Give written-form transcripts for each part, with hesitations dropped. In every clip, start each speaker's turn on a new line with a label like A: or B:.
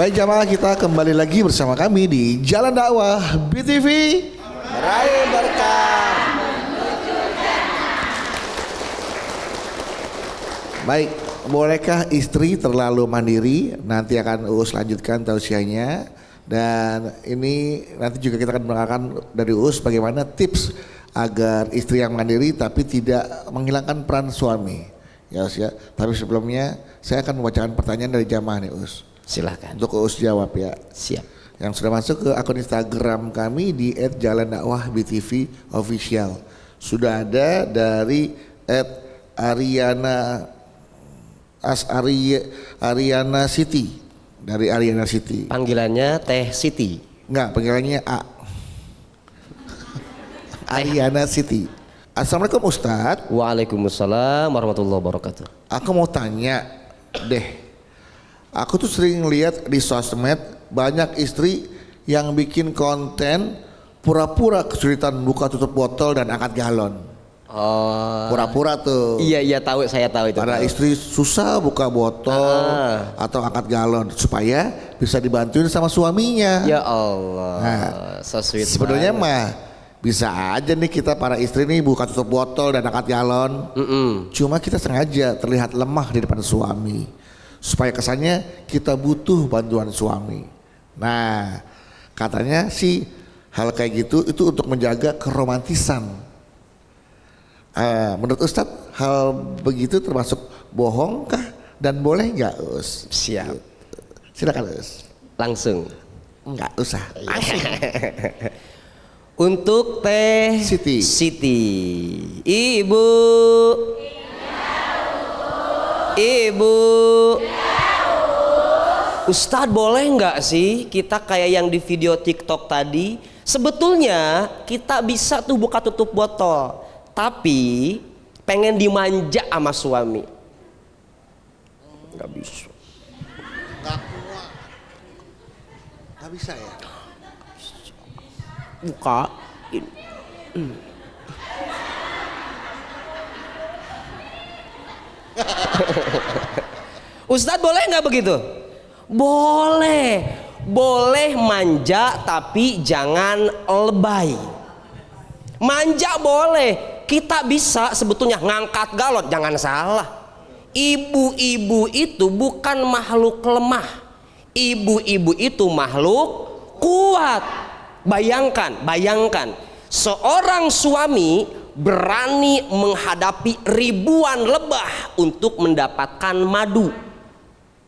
A: Baik jamaah, kita kembali lagi bersama kami di Jalan Dakwah BTV Meraih Berkah. Baik, bolehkah istri terlalu mandiri? Nanti akan Uus lanjutkan tausiahnya. Dan ini nanti juga kita akan mendengarkan dari Uus bagaimana tips agar istri yang mandiri tapi tidak menghilangkan peran suami. Ya Us ya. Tapi sebelumnya saya akan membacakan pertanyaan dari jamaah nih Us.
B: Silahkan.
A: Untuk Uus jawab ya.
B: Siap.
A: Yang sudah masuk ke akun Instagram kami di @jalandakwahbtv official. Sudah ada dari @Ariana City. Dari Ariana City.
B: Panggilannya Teh Siti.
A: Enggak, panggilannya A. Ariana City. Assalamualaikum Ustadz.
B: Waalaikumsalam warahmatullahi wabarakatuh.
A: Aku mau tanya deh. Aku tuh sering lihat di sosmed banyak istri yang bikin konten pura-pura kesulitan buka tutup botol dan angkat galon.
B: Oh.
A: Pura-pura tuh.
B: Iya tahu, saya tahu itu.
A: Para istri susah buka botol atau angkat galon supaya bisa dibantuin sama suaminya.
B: Ya Allah.
A: Nah,
B: so sweet.
A: sebenarnya mah bisa aja nih kita para istri nih buka tutup botol dan angkat galon. Cuma kita sengaja terlihat lemah di depan suami supaya kesannya kita butuh bantuan suami. Nah, katanya sih hal kayak gitu itu untuk menjaga keromantisan. Menurut Ustadz hal begitu termasuk bohong kah dan boleh nggak Us?
B: Siap.
A: Silakan Us.
B: Langsung.
A: Nggak usah.
B: Untuk Teh
A: Siti.
B: Ibu. Ibu. Ustadz boleh nggak sih kita kayak yang di video TikTok tadi? Sebetulnya kita bisa tuh buka tutup botol, tapi pengen dimanja sama suami. Nggak bisa.
A: Nggak kuat. Nggak bisa ya?
B: Bukain. Ustadz boleh nggak begitu? Boleh manja tapi jangan lebay. Manja boleh, kita bisa sebetulnya ngangkat galon, jangan salah. Ibu-ibu itu bukan makhluk lemah, ibu-ibu itu makhluk kuat. Bayangkan seorang suami berani menghadapi ribuan lebah untuk mendapatkan madu.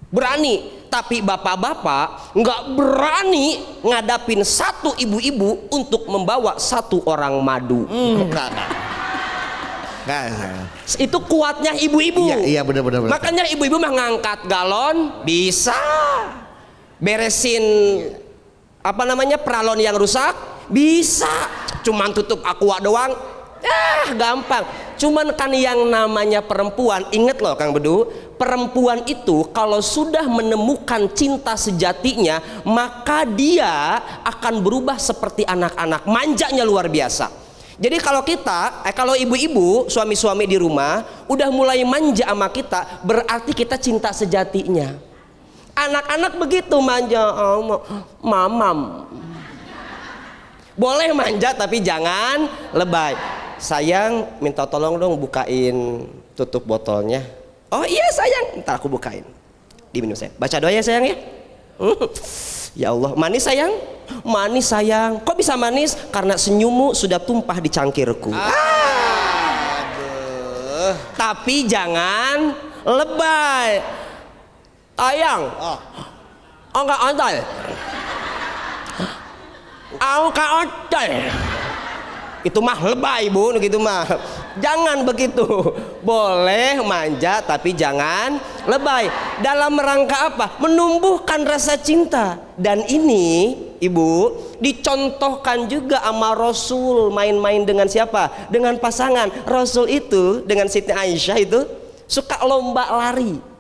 B: Berani, tapi bapak-bapak nggak berani ngadapin satu ibu-ibu untuk membawa satu orang madu.
A: Enggak.
B: Itu kuatnya ibu-ibu.
A: Iya benar.
B: Makanya ibu-ibu mah ngangkat galon bisa, beresin peralon yang rusak bisa, cuman tutup aqua doang. Gampang. Cuman kan yang namanya perempuan, inget loh Kang Bedu, perempuan itu kalau sudah menemukan cinta sejatinya, maka dia akan berubah seperti anak-anak, manjanya luar biasa. Jadi kalau kita, kalau ibu-ibu, suami-suami di rumah udah mulai manja sama kita, berarti kita cinta sejatinya. Anak-anak begitu manja, mamam. Boleh manja tapi jangan lebay. Sayang, minta tolong dong bukain tutup botolnya. Oh iya sayang, ntar aku bukain. Diminum sayang. Baca doa ya sayang ya. Ya Allah, manis sayang. Manis sayang. Kok bisa manis? Karena senyummu sudah tumpah di cangkirku.
A: Aduh.
B: Tapi jangan lebay. Sayang. Enggak ontal. Enggak ontal. Itu mah lebay bu, gitu mah. Jangan begitu. Boleh manja tapi jangan lebay. Dalam rangka apa? Menumbuhkan rasa cinta. Dan ini ibu dicontohkan juga sama Rasul main-main dengan siapa? Dengan pasangan. Rasul itu dengan Siti Aisyah itu suka lomba lari.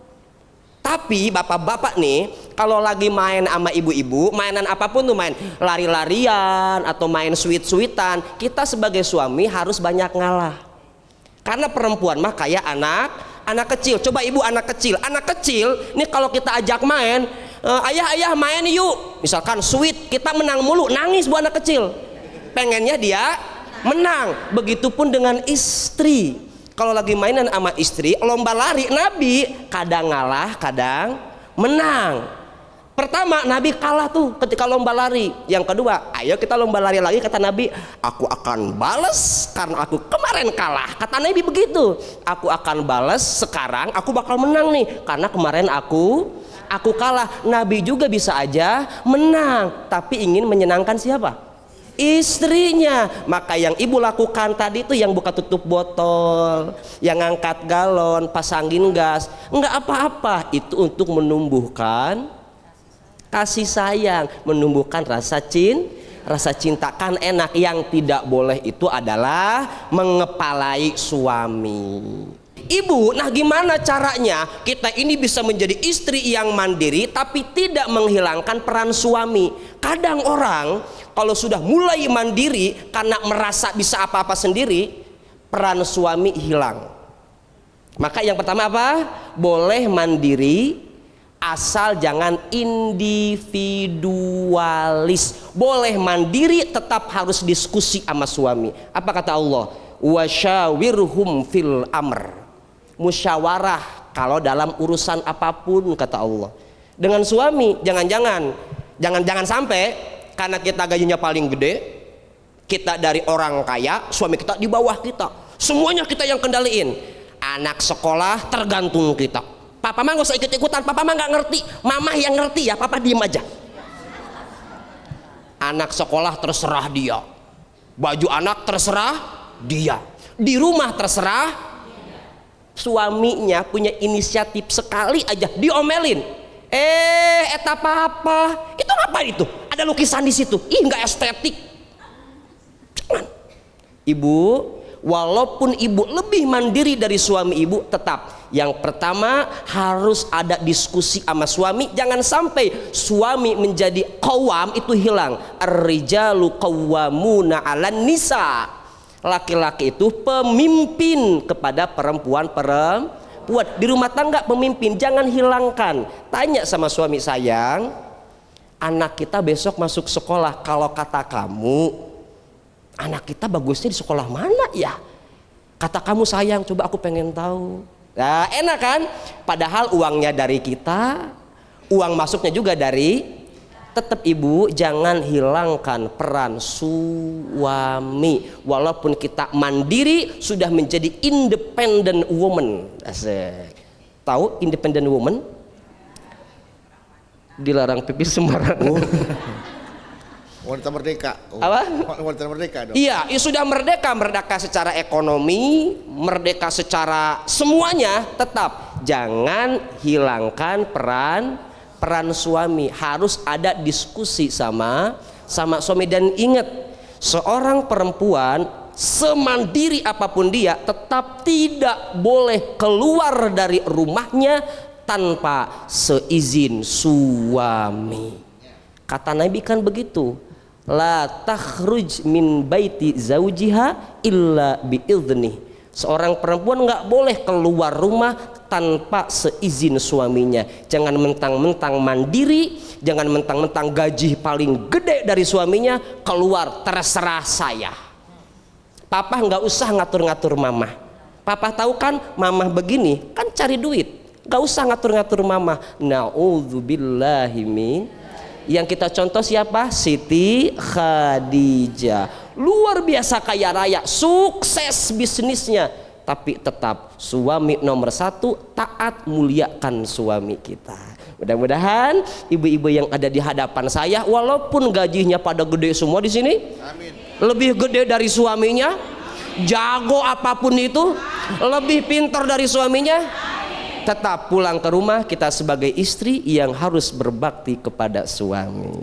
B: Tapi bapak-bapak nih kalau lagi main sama ibu-ibu, mainan apapun tuh, main lari-larian atau main sweet-sweetan, kita sebagai suami harus banyak ngalah. Karena perempuan mah kayak anak kecil. Coba ibu anak kecil ini kalau kita ajak main, ayah main yuk, misalkan sweet, kita menang mulu, nangis bu anak kecil, pengennya dia menang. Begitupun dengan istri, kalau lagi mainan sama istri lomba lari, Nabi kadang ngalah kadang menang. Pertama Nabi kalah tuh ketika lomba lari. Yang kedua, ayo kita lomba lari lagi, kata Nabi, aku akan balas karena aku kemarin kalah. Kata Nabi begitu, aku akan balas sekarang, aku bakal menang nih karena kemarin aku kalah. Nabi juga bisa aja menang tapi ingin menyenangkan siapa? Istrinya. Maka yang ibu lakukan tadi itu, yang buka tutup botol, yang ngangkat galon, pasangin gas, enggak apa-apa, itu untuk menumbuhkan kasih sayang, menumbuhkan rasa cinta, kan enak. Yang tidak boleh itu adalah mengepalai suami. Ibu, nah gimana caranya kita ini bisa menjadi istri yang mandiri tapi tidak menghilangkan peran suami? Kadang orang kalau sudah mulai mandiri karena merasa bisa apa-apa sendiri, peran suami hilang. Maka yang pertama apa? Boleh mandiri asal jangan individualis. Boleh mandiri, tetap harus diskusi sama suami. Apa kata Allah? Wasyawirhum fil amr. Musyawarah kalau dalam urusan apapun, kata Allah. Dengan suami jangan sampai karena kita gajinya paling gede, kita dari orang kaya, suami kita di bawah kita, semuanya kita yang kendaliin. Anak sekolah tergantung kita. Papa mah gak usah ikut-ikutan, papa mah gak ngerti, mama yang ngerti ya, papa diem aja. Anak sekolah terserah dia, baju anak terserah dia, di rumah terserah. Suaminya punya inisiatif sekali aja diomelin, eta papa itu ngapain itu, ada lukisan di situ, ih nggak estetik. Jangan. Ibu, walaupun ibu lebih mandiri dari suami ibu, tetap yang pertama harus ada diskusi sama suami. Jangan sampai suami menjadi qawwam, itu hilang. Ar-rijalu qawwamuna 'alan nisa. Laki-laki itu pemimpin kepada perempuan di rumah tangga, pemimpin. Jangan hilangkan. Tanya sama suami, sayang, anak kita besok masuk sekolah, kalau kata kamu anak kita bagusnya di sekolah mana ya? Kata kamu sayang, coba aku pengen tahu. Nah, enak kan? Padahal uangnya dari kita, uang masuknya juga dari. Tetap ibu, jangan hilangkan peran suami. Walaupun kita mandiri, sudah menjadi independent woman. Asik. Tahu independent woman? Dilarang pipis sembarangan.
A: Wanita merdeka.
B: Apa?
A: Wanita merdeka dong.
B: Iya, ya sudah merdeka secara ekonomi, merdeka secara semuanya. Tetap jangan hilangkan peran suami. Harus ada diskusi sama suami. Dan ingat, seorang perempuan semandiri apapun dia, tetap tidak boleh keluar dari rumahnya tanpa seizin suami. Kata Nabi kan begitu, la takhruj min baiti zaujiha illa biidznih. Seorang perempuan nggak boleh keluar rumah tanpa seizin suaminya. Jangan mentang-mentang mandiri, jangan mentang-mentang gaji paling gede dari suaminya keluar terserah saya. Papa nggak usah ngatur-ngatur mama. Papa tahu kan mama begini, kan cari duit. Nggak usah ngatur-ngatur mama. Na'udzubillahi min. Yang kita contoh siapa? Siti Khadijah. Luar biasa kaya raya, sukses bisnisnya, tapi tetap suami nomor satu, taat, muliakan suami kita. Mudah-mudahan ibu-ibu yang ada di hadapan saya, walaupun gajinya pada gede semua di sini, amin, lebih gede dari suaminya, jago apapun itu, lebih pintar dari suaminya, tetap pulang ke rumah kita sebagai istri yang harus berbakti kepada suami.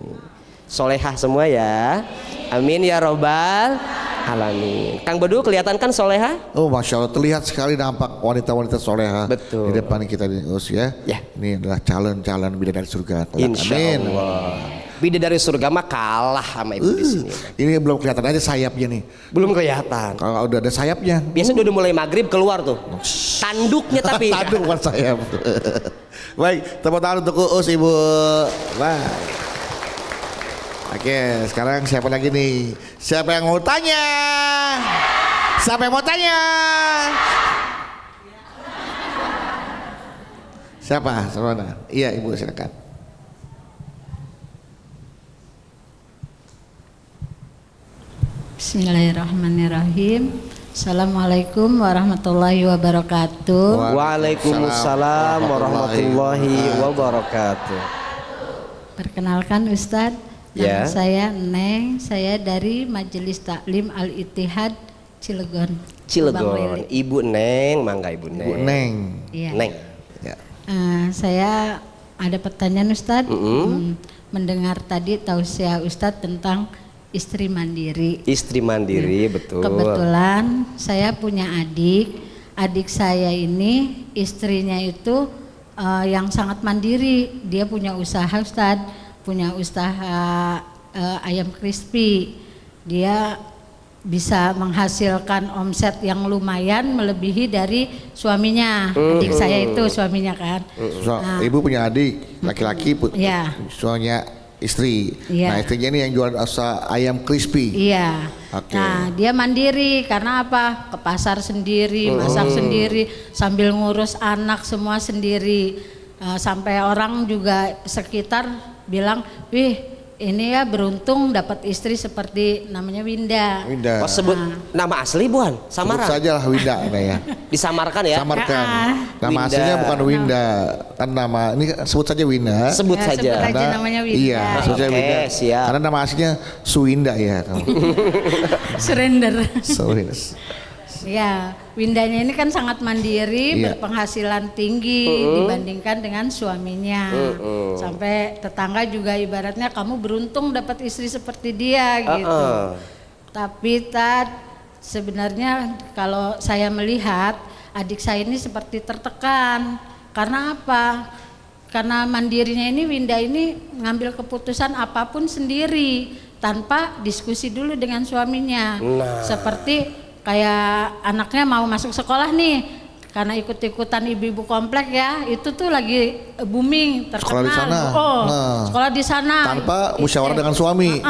B: Solehah semua ya, amin ya robbal alamin. Kang Bedu kelihatan kan solehah?
A: Oh masya Allah, terlihat sekali nampak wanita-wanita solehah.
B: Betul.
A: Di depan kita di ya.
B: Ya.
A: Ini adalah calon bidadari surga.
B: Insya
A: Amin.
B: Allah. Bidadari surga mah kalah sama ibu di sini.
A: Ini belum kelihatan aja sayapnya nih.
B: Belum kelihatan.
A: Kalau udah ada sayapnya.
B: Biasanya udah mulai maghrib keluar tuh. Tanduknya tapi.
A: Tanduk bukan sayap. Baik, tepuk tangan untuk Uus Ibu. Baik. Oke, sekarang siapa lagi nih? Siapa yang mau tanya? Siapa yang mau tanya? Siapa? Mana? Iya, Ibu silakan.
C: Bismillahirrahmanirrahim. Assalamualaikum warahmatullahi wabarakatuh.
B: Waalaikumsalam warahmatullahi wabarakatuh.
C: Perkenalkan Ustadz,
B: Ya.
C: nama saya Neng. Saya dari Majelis Taklim Al-Ittihad Cilegon. Bang
B: Cilegon.
C: Lili.
B: Ibu Neng, mangga Ibu Neng.
A: Bu Neng.
C: Iya.
B: Neng.
A: Ya.
C: Saya ada pertanyaan Ustadz. Mendengar tadi tausiah Ustadz tentang istri mandiri.
B: Istri mandiri, betul.
C: Kebetulan saya punya adik saya ini istrinya itu yang sangat mandiri. Dia punya usaha Ustadz, punya usaha ayam crispy. Dia bisa menghasilkan omset yang lumayan melebihi dari suaminya. Adik saya itu suaminya kan.
A: Ibu punya adik laki-laki,
C: Iya.
A: soalnya istri.
C: Iya.
A: Nah, istrinya ini yang jual usaha ayam crispy.
C: Iya.
A: Oke.
C: Nah, dia mandiri karena apa? Ke pasar sendiri, masak sendiri, sambil ngurus anak semua sendiri. Sampai orang juga sekitar bilang, "Wih, ini ya beruntung dapat istri seperti namanya Winda."
A: Winda.
B: Oh, sebut nama asli buan,
A: Sebut
B: samaran.
A: saja lah Winda ya.
B: Disamarkan ya.
A: Samarkan. Nama
B: Winda.
A: aslinya bukan Winda. Kan nama ini sebut saja Winda.
B: Sebut
C: Ya,
B: saja.
C: sebut aja namanya Winda.
A: Iya, sebut saja
B: Oke,
A: Winda.
B: siap.
A: Karena nama aslinya Suwinda ya.
C: Surrender.
A: Suwinda.
C: Ya, Windanya ini kan sangat mandiri,
A: Iya.
C: berpenghasilan tinggi dibandingkan dengan suaminya. Sampai tetangga juga ibaratnya kamu beruntung dapat istri seperti dia gitu. Tapi sebenarnya kalau saya melihat adik saya ini seperti tertekan. Karena apa? Karena mandirinya ini Winda ini ngambil keputusan apapun sendiri tanpa diskusi dulu dengan suaminya. Seperti kayak anaknya mau masuk sekolah nih, karena ikut-ikutan ibu-ibu komplek ya, itu tuh lagi booming, terkenal.
A: Sekolah di sana.
C: Sekolah di sana.
A: Tanpa musyawarah dengan suami.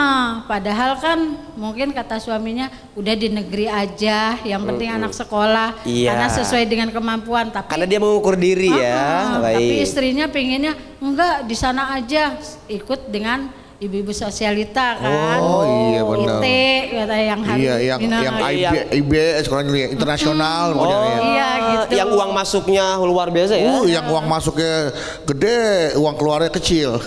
C: Padahal kan mungkin kata suaminya udah di negeri aja, yang penting anak sekolah,
B: Iya.
C: karena sesuai dengan kemampuan. Tapi
B: Karena dia mengukur diri ya.
C: tapi
B: Baik.
C: istrinya pengennya enggak di sana aja, ikut dengan ibu-ibu sosialita kan.
A: Oh, iya benar.
C: IT kata yang harus
A: Iya, yang IB sekolahnya internasional modelnya.
C: Iya gitu.
B: Yang uang masuknya luar biasa ya.
A: Yang uang masuknya gede, uang keluarnya kecil.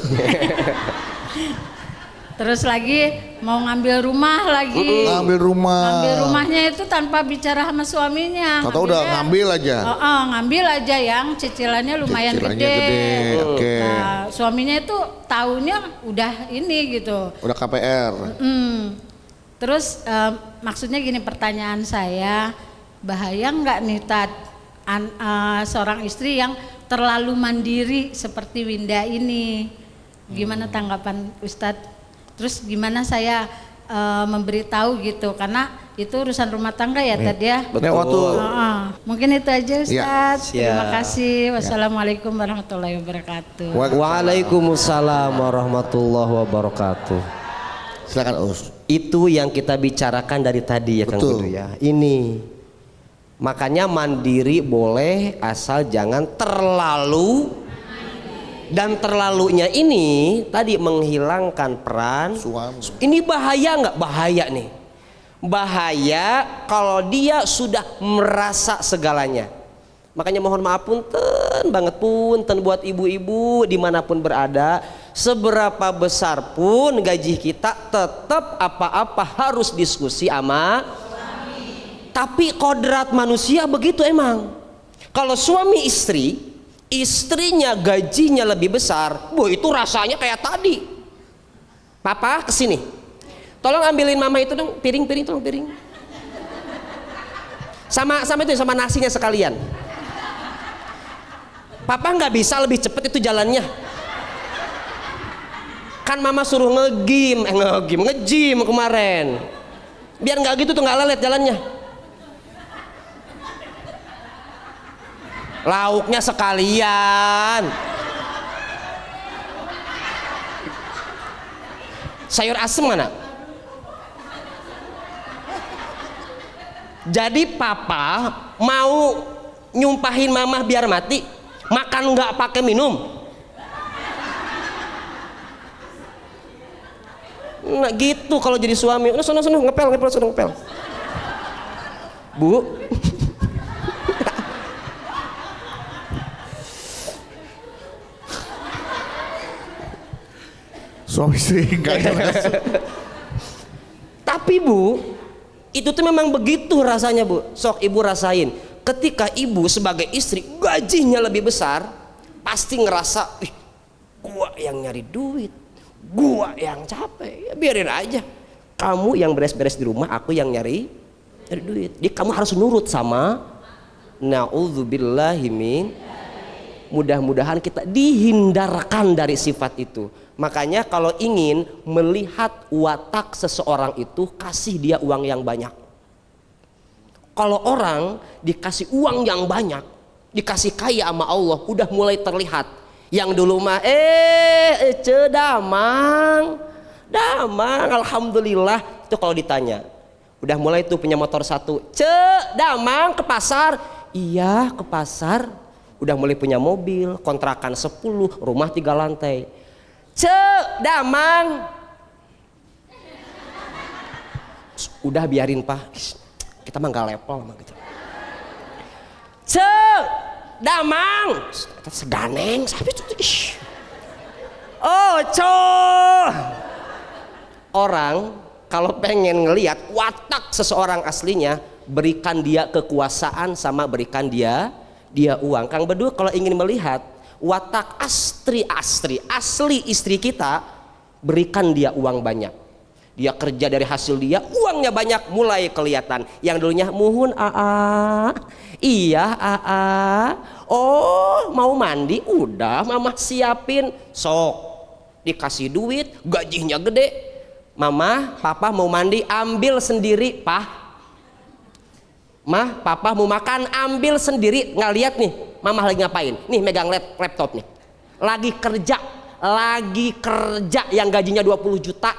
C: Terus lagi mau ngambil rumah lagi.
A: Ngambil rumah.
C: Ngambil rumahnya itu tanpa bicara sama suaminya.
A: Tahu-tahu udah ngambil aja.
C: Ngambil aja yang cicilannya lumayan
A: Cicilannya gede, oke.
C: Nah, suaminya itu taunya udah ini gitu.
A: Udah KPR.
C: Terus maksudnya gini, pertanyaan saya, bahaya nggak nih seorang istri yang terlalu mandiri seperti Winda ini? Gimana tanggapan Ustadz? Terus gimana saya memberitahu gitu, karena itu urusan rumah tangga ya tadi ya.
B: Betul.
C: Mungkin itu aja Ustadz.
B: Siap.
C: Terima kasih. Wassalamualaikum warahmatullahi wabarakatuh.
B: Waalaikumsalam warahmatullahi wabarakatuh.
A: Silakan Us.
B: Itu yang kita bicarakan dari tadi ya Kang
A: Betul.
B: Budu ya. Ini makanya mandiri boleh asal jangan terlalu, dan terlalunya ini tadi menghilangkan peran
A: Suami.
B: Ini bahaya nggak? Bahaya nih. Bahaya kalau dia sudah merasa segalanya. Makanya mohon maaf punten banget, punten buat ibu-ibu dimanapun berada. Seberapa besar pun gaji kita, tetap apa-apa harus diskusi sama suami. Tapi kodrat manusia begitu emang. Kalau suami istri, istrinya gajinya lebih besar, itu rasanya kayak tadi. Papa kesini, tolong ambilin mama itu dong, piring tolong piring. Sama itu, sama nasinya sekalian. Papa nggak bisa lebih cepat itu jalannya. Kan mama suruh nge-gym kemarin. Biar nggak gitu tuh, nggak lelet jalannya. Lauknya sekalian. Sayur asem mana? Jadi papa mau nyumpahin mama biar mati, makan nggak pakai minum. Nah gitu kalau jadi suami. Nah, sono ngepel. Bu.
A: Suami istri enggak jelas.
B: Tapi Bu, itu tuh memang begitu rasanya Bu. Sok ibu rasain. Ketika ibu sebagai istri gajinya lebih besar, pasti ngerasa, ih, gua yang nyari duit, gua yang capek. Ya, biarin aja. Kamu yang beres-beres di rumah, aku yang nyari duit. Jadi kamu harus nurut sama. Na'udzubillahi min. Mudah-mudahan kita dihindarkan dari sifat itu. Makanya kalau ingin melihat watak seseorang itu, kasih dia uang yang banyak. Kalau orang dikasih uang yang banyak, dikasih kaya sama Allah, udah mulai terlihat. Yang dulu mah damang, alhamdulillah. Itu kalau ditanya, udah mulai tuh punya motor 1, damang ke pasar. Iya ke pasar. Udah mulai punya mobil, kontrakan 10, rumah 3 lantai. Damang. Udah biarin Pak, kita mah gak level mah gitu. Damang. Seganeng sampai itu. Oh orang kalau pengen ngelihat watak seseorang aslinya, berikan dia kekuasaan sama berikan dia uang. Kang Bedu kalau ingin melihat watak asli istri kita, berikan dia uang banyak. Dia kerja dari hasil dia, uangnya banyak, mulai kelihatan. Yang dulunya muhun iya oh mau mandi, udah mama siapin, sok dikasih duit, gajinya gede. Mama papa mau mandi, ambil sendiri. Papa mau makan, ambil sendiri. Nggak lihat nih mama lagi ngapain, nih megang laptop nih, lagi kerja yang gajinya 20 juta.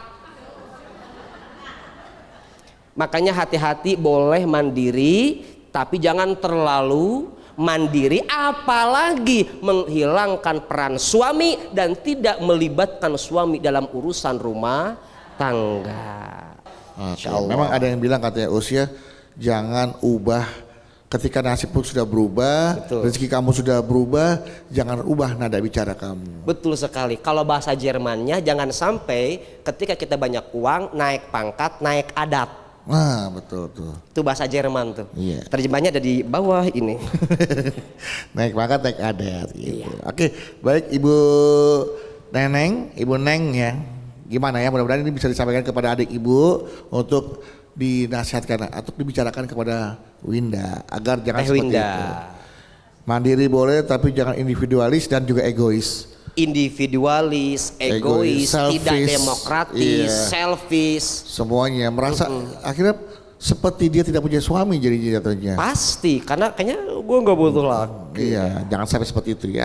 B: Makanya hati-hati, boleh mandiri tapi jangan terlalu mandiri, apalagi menghilangkan peran suami dan tidak melibatkan suami dalam urusan rumah tangga.
A: Okay. Memang ada yang bilang katanya usia jangan ubah ketika nasib pun sudah berubah. Betul. Rezeki kamu sudah berubah, jangan ubah nada bicara kamu. Betul sekali. Kalau bahasa Jermannya, jangan sampai ketika kita banyak uang naik pangkat, naik adat. Nah betul tuh. Itu bahasa Jerman tuh. Iya. Terjemahnya ada di bawah ini. Naik pangkat, naik adat. Gitu. Iya. Oke, baik Ibu Neng ya. Gimana ya? Mudah-mudahan ini bisa disampaikan kepada adik ibu untuk dinasihatkan atau dibicarakan kepada Winda agar jangan seperti itu. Mandiri boleh tapi jangan individualis dan juga egois. Individualis, egois, tidak demokratis, selfish. Semuanya merasa akhirnya seperti dia tidak punya suami jadi jatuhnya. Pasti, karena kayaknya gue nggak butuh lagi. Iya, jangan sampai seperti itu ya.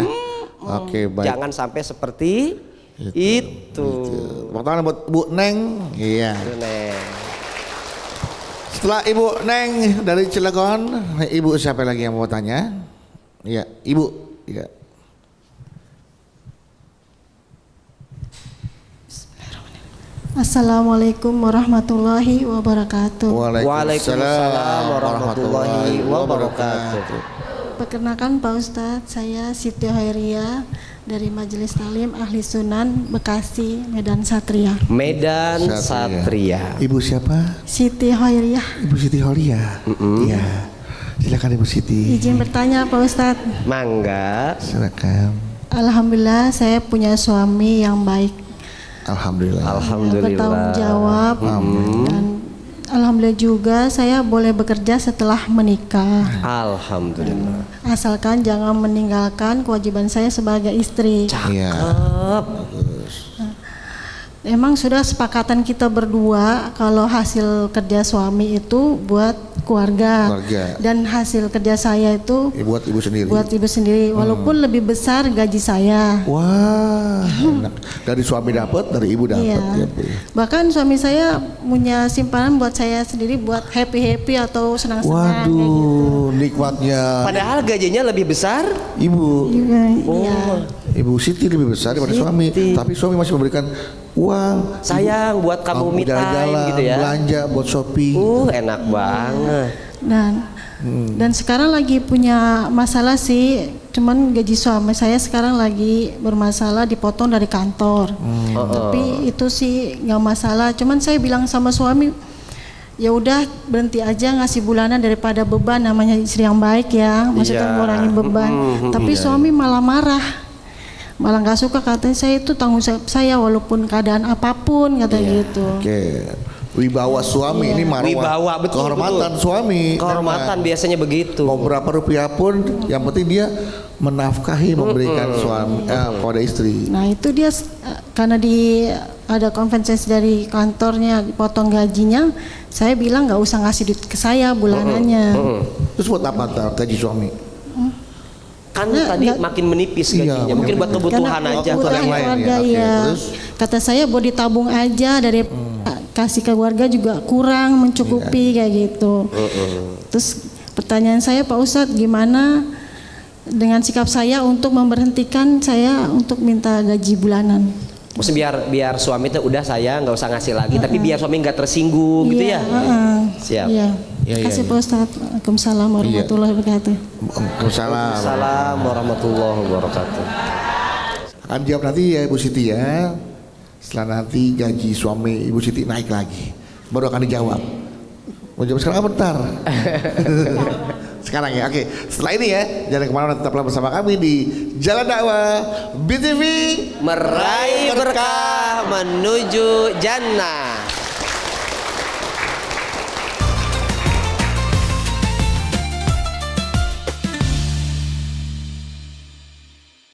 A: Oke, baik. Jangan sampai seperti itu. Waktu buat Bu Neng. Iya. Bu Neng. Setelah Ibu Neng dari Cilegon, Ibu siapa lagi yang mau tanya? Iya, Ibu. Iya.
D: Assalamualaikum warahmatullahi wabarakatuh.
B: Waalaikumsalam warahmatullahi wabarakatuh.
D: Perkenalkan Pak Ustadz, saya Siti Hoiria dari Majelis Talim Ahli Sunan Bekasi, Medan Satria.
B: Medan Satria.
A: Ibu siapa?
D: Siti Hoiria.
A: Ibu Siti Hoiria. Iya. Silakan Ibu Siti.
D: Izin bertanya Pak Ustadz.
B: Mangga.
D: Silakan. Alhamdulillah saya punya suami yang baik.
A: Alhamdulillah.
D: Bertanggung jawab. Dan alhamdulillah juga saya boleh bekerja setelah menikah.
B: Alhamdulillah.
D: Asalkan jangan meninggalkan kewajiban saya sebagai istri.
B: Cakep.
D: emang sudah sepakatan kita berdua kalau hasil kerja suami itu buat keluarga. Dan hasil kerja saya itu
A: buat ibu sendiri.
D: Buat ibu sendiri, walaupun lebih besar gaji saya.
A: Wah, enak. Dari suami dapat, dari ibu dapat.
D: Iya.
A: Ya, Bu.
D: Bahkan suami saya punya simpanan buat saya sendiri buat happy atau senang-senang.
A: Waduh,
D: kayak gitu.
A: nikmatnya.
B: Padahal gajinya lebih besar.
A: Ibu,
D: Iya.
A: Ibu Siti lebih besar daripada suami, tapi suami masih memberikan uang.
B: Sayang buat kamu me time
A: jalan-jalan,
B: gitu ya.
A: belanja buat shopping.
B: Enak banget.
D: Dan sekarang lagi punya masalah sih, cuman gaji suami saya sekarang lagi bermasalah dipotong dari kantor. Tapi itu sih nggak masalah. Cuman saya bilang sama suami, ya udah berhenti aja ngasih bulanan daripada beban, namanya istri yang baik ya, maksudnya
B: Iya.
D: ngurangin beban. Tapi suami malah marah. Malah nggak suka, katanya saya itu tanggung jawab saya walaupun keadaan apapun, katanya gitu.
A: Oke. Wibawa suami ini marwah.
B: Wibawa, betul,
A: Kehormatan
B: betul.
A: suami.
B: Kehormatan biasanya begitu.
A: Mau berapa rupiah pun, yang penting dia menafkahi, memberikan suami kepada istri.
D: Nah itu dia karena ada kompensasi dari kantornya dipotong gajinya, saya bilang nggak usah ngasih duit ke saya bulanannya.
A: Terus buat apa gaji suami?
B: Kan tadi makin menipis gajinya,
A: Iya,
B: mungkin buat kebutuhan
D: Karena
B: aja.
D: kebutuhan
A: yang lain
D: keluarga
A: ya, oke.
D: ya.
A: Terus?
D: Kata saya buat ditabung aja dari kasih ke keluarga juga kurang mencukupi kayak gitu. Terus pertanyaan saya Pak Ustadz, gimana dengan sikap saya untuk memberhentikan saya untuk minta gaji bulanan?
B: Maksudnya biar suami tuh udah saya nggak usah ngasih lagi, tapi biar suami nggak tersinggung gitu ya. Siap.
D: Iya.
A: Iya,
D: Kasih
A: iya.
D: Pak Ustadz. Waalaikumsalam warahmatullahi wabarakatuh.
A: Waalaikumsalam.
B: Assalamualaikum warahmatullahi wabarakatuh.
A: Akan jawab nanti ya Ibu Siti ya. Setelah nanti gaji suami Ibu Siti naik lagi, baru akan dijawab. Mau jawab sekarang apa bentar? Sekarang ya, oke. Setelah ini ya, jangan kemana-mana, tetaplah bersama kami di Jalan Dakwah BTV.
B: Meraih berkah menuju jannah.